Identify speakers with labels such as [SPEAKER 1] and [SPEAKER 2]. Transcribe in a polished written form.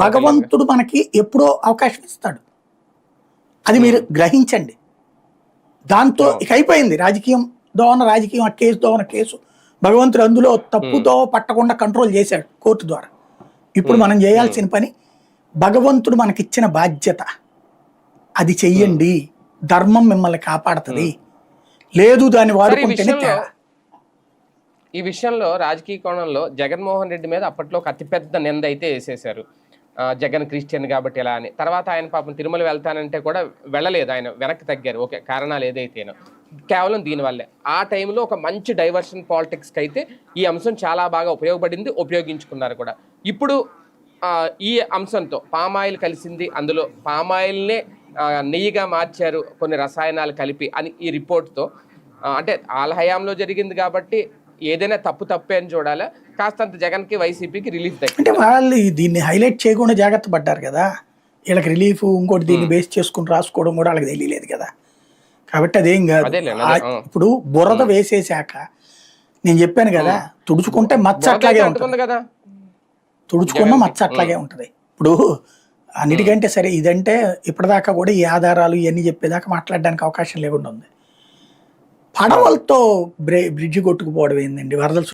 [SPEAKER 1] భగవంతుడు మనకి ఎప్పుడో అవకాశం ఇస్తాడు, అది మీరు గ్రహించండి. దాంతో ఇక అయిపోయింది. రాజకీయం దోవన రాజకీయం, ఆ కేసు దోవన కేసు. భగవంతుడు అందులో తప్పుతో పట్టకుండా కంట్రోల్ చేశాడు కోర్టు ద్వారా. ఇప్పుడు మనం చేయాల్సిన పని, భగవంతుడు మనకిచ్చిన బాధ్యత అది చెయ్యండి, ధర్మం మిమ్మల్ని కాపాడుతుంది, లేదు దాన్ని వాడుకుంటేనే తేడా.
[SPEAKER 2] ఈ విషయంలో రాజకీయ కోణంలో జగన్మోహన్ రెడ్డి మీద అప్పట్లో ఒక అతిపెద్ద నింద అయితే వేసేశారు. జగన్ క్రిస్టియన్ కాబట్టి ఎలా అని. తర్వాత ఆయన పాపం తిరుమల వెళ్తానంటే కూడా వెళ్ళలేదు, ఆయన వెనక్కి తగ్గారు. ఓకే, కారణాలు ఏదైతేనో కేవలం దీనివల్లే. ఆ టైంలో ఒక మంచి డైవర్షన్ పాలిటిక్స్కి అయితే ఈ అంశం చాలా బాగా ఉపయోగపడింది, ఉపయోగించుకున్నారు కూడా. ఇప్పుడు ఈ అంశంతో పామాయిల్ కలిసింది, అందులో పామాయిల్నే నెయ్యిగా మార్చారు కొన్ని రసాయనాలు కలిపి అని ఈ రిపోర్ట్తో, అంటే వాళ్ళ హయాంలో జరిగింది కాబట్టి ఏదైనా తప్పే అని చూడాలా, కాస్తంత జగన్కి వైసీపీకి రిలీఫ్ దగ్గర.
[SPEAKER 1] అంటే వాళ్ళు దీన్ని హైలైట్ చేయకుండా జాగ్రత్త పడ్డారు కదా, వీళ్ళకి రిలీఫ్ ఇంకోటి దీన్ని బేస్ చేసుకుని రాసుకోవడం కూడా వాళ్ళకి తెలియలేదు కదా. కాబట్టి అదేం కాదు. ఇప్పుడు బురద వేసేసాక నేను చెప్పాను కదా, తుడుచుకుంటే మచ్చ అట్లాగే ఉంటుంది కదా, తుడుచుకున్న మచ్చ అట్లాగే ఉంటుంది. ఇప్పుడు అన్నిటికంటే సరే ఇదంటే ఇప్పటిదాకా కూడా ఈ ఆధారాలు ఇవన్నీ చెప్పేదాకా మాట్లాడడానికి అవకాశం లేకుండా ఉంది. పడవలతో బ్రిడ్జి కొట్టుకుపోవడం ఏందండి, వరదలు